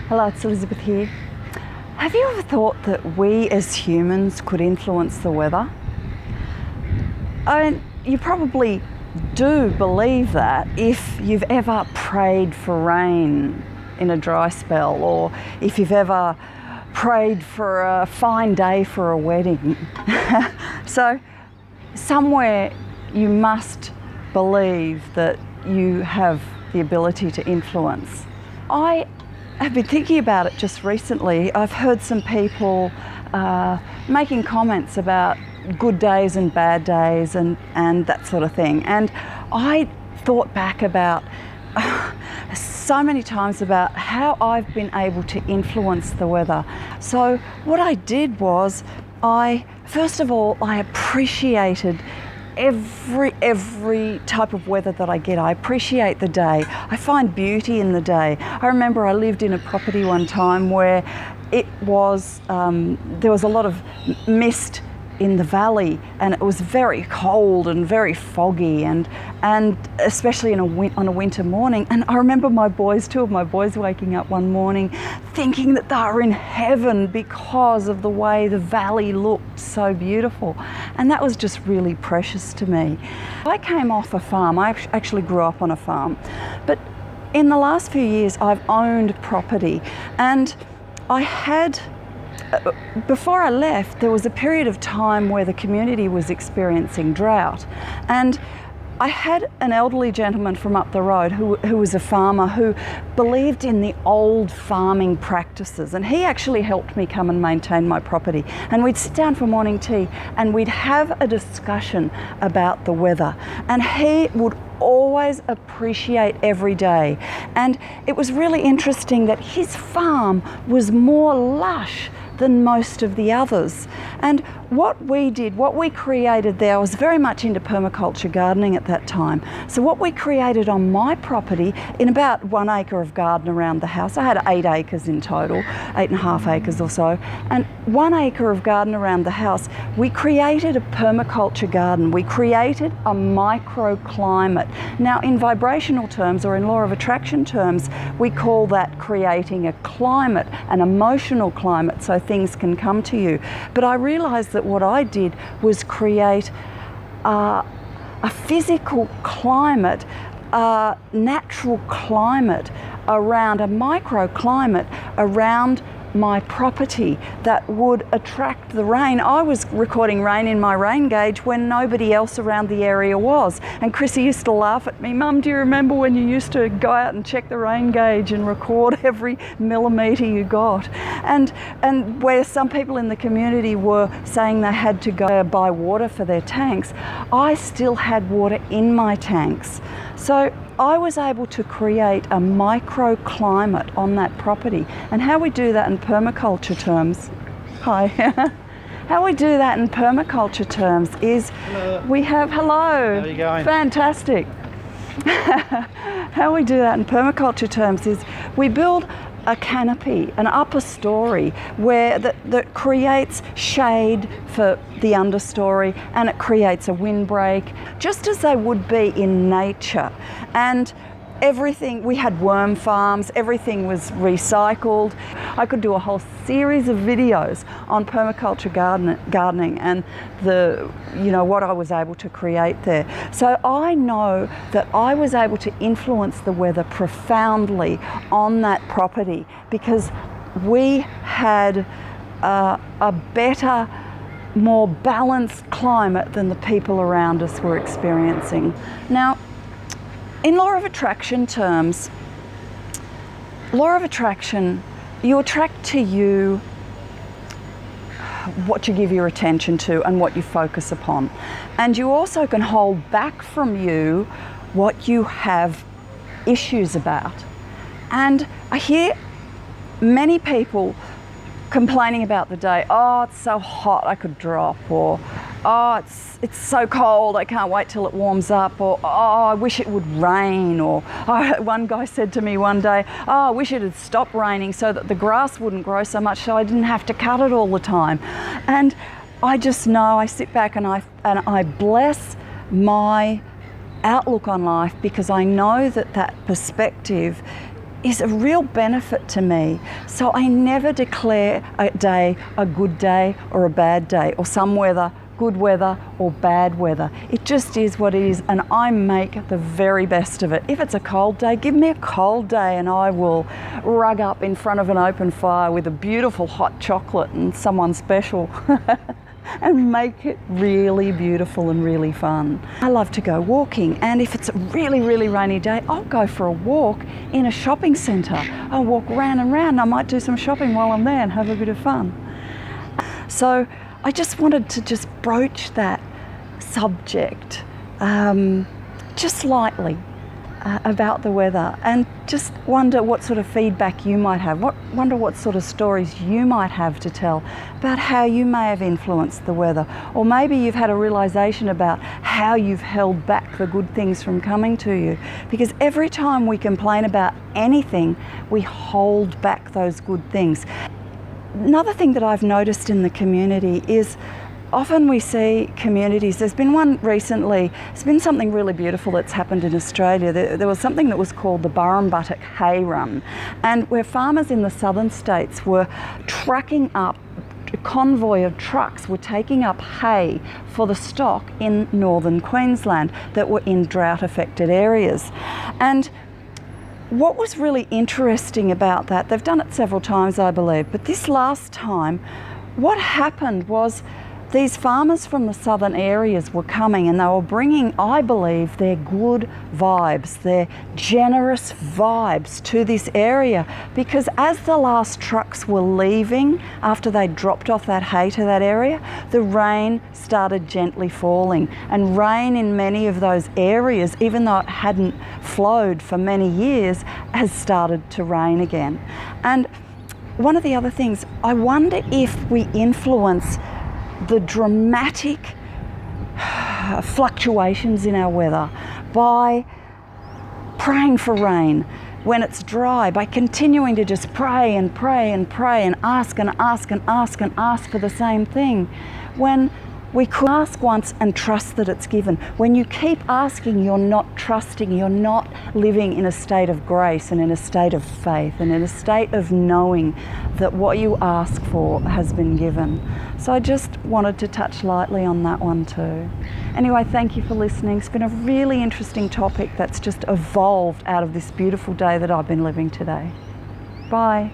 Hello, it's Elizabeth here. Have you ever thought that we as humans could influence the weather? I mean, you probably do believe that if you've ever prayed for rain in a dry spell, or if you've ever prayed for a fine day for a wedding. So somewhere you must believe that you have the ability to influence. I've been thinking about it just recently. I've heard some people making comments about good days and bad days and that sort of thing. And I thought back about so many times about how I've been able to influence the weather. So what I did was, first of all, I appreciated every type of weather that I get. I appreciate the day. I find beauty in the day. I remember I lived in a property one time where it was there was a lot of mist in the valley, and it was very cold and very foggy, and especially on a winter morning. And I remember two of my boys waking up one morning thinking that they were in heaven because of the way the valley looked so beautiful, and that was just really precious to me. I came off a farm. I actually grew up on a farm, but in the last few years I've owned property, and before I left, there was a period of time where the community was experiencing drought, and I had an elderly gentleman from up the road who was a farmer who believed in the old farming practices, and he actually helped me come and maintain my property. And we'd sit down for morning tea and we'd have a discussion about the weather, and he would always appreciate every day. And it was really interesting that his farm was more lush than most of the others. And what we created there, I was very much into permaculture gardening at that time. So what we created on my property, in about 1 acre of garden around the house, I had 8 acres in total, 8.5 acres or so, and 1 acre of garden around the house, we created a permaculture garden. We created a microclimate. Now, in vibrational terms, or in law of attraction terms, we call that creating a climate, an emotional climate, so things can come to you. But I realized that what I did was create a physical climate, a natural climate around, a microclimate around my property that would attract the rain. I was recording rain in my rain gauge when nobody else around the area was. And Chrissy used to laugh at me, "Mum, do you remember when you used to go out and check the rain gauge and record every millimetre you got?" And where some people in the community were saying they had to go buy water for their tanks, I still had water in my tanks. So I was able to create a microclimate on that property. And how we do that in permaculture terms, how we do that in permaculture terms is hello. How are you going? Fantastic. How we do that in permaculture terms is we build a canopy, an upper story that creates shade for the understory, and it creates a windbreak, just as they would be in nature. And everything, we had worm farms, everything was recycled. I could do a whole series of videos on permaculture gardening and what I was able to create there. So I know that I was able to influence the weather profoundly on that property because we had a better, more balanced climate than the people around us were experiencing. Now, in law of attraction terms, law of attraction, you attract to you what you give your attention to and what you focus upon. And you also can hold back from you what you have issues about. And I hear many people complaining about the day. "Oh, it's so hot, I could drop," or "Oh, it's so cold, I can't wait till it warms up," or "Oh, I wish it would rain," or one guy said to me one day, "Oh, I wish it had stopped raining so that the grass wouldn't grow so much so I didn't have to cut it all the time." And I just know, I sit back and I bless my outlook on life because I know that perspective is a real benefit to me. So I never declare a day a good day or a bad day, or some weather good weather or bad weather. It just is what it is, and I make the very best of it. If it's a cold day, give me a cold day and I will rug up in front of an open fire with a beautiful hot chocolate and someone special and make it really beautiful and really fun. I love to go walking, and if it's a really, really rainy day, I'll go for a walk in a shopping centre. I'll walk round and round. I might do some shopping while I'm there and have a bit of fun. So I just wanted to just broach that subject just lightly about the weather, and just wonder what sort of feedback you might have, wonder what sort of stories you might have to tell about how you may have influenced the weather, or maybe you've had a realisation about how you've held back the good things from coming to you. Because every time we complain about anything, we hold back those good things. Another thing that I've noticed in the community is often we see communities, there's been one recently, there's been something really beautiful that's happened in Australia. There was something that was called the Burrumbuttock Hay Run, and where farmers in the southern states were trucking up, a convoy of trucks were taking up hay for the stock in northern Queensland that were in drought affected areas. And what was really interesting about that, they've done it several times I believe, but this last time what happened was these farmers from the southern areas were coming, and they were bringing, I believe, their good vibes, their generous vibes to this area, because as the last trucks were leaving after they dropped off that hay to that area, the rain started gently falling, and rain in many of those areas, even though it hadn't flowed for many years, has started to rain again. And one of the other things, I wonder if we influence the dramatic fluctuations in our weather by praying for rain when it's dry, by continuing to just pray and pray and pray and ask and ask and ask and ask for the same thing, when we could ask once and trust that it's given. When you keep asking, you're not trusting, you're not living in a state of grace and in a state of faith and in a state of knowing that what you ask for has been given. So I just wanted to touch lightly on that one too. Anyway, thank you for listening. It's been a really interesting topic that's just evolved out of this beautiful day that I've been living today. Bye.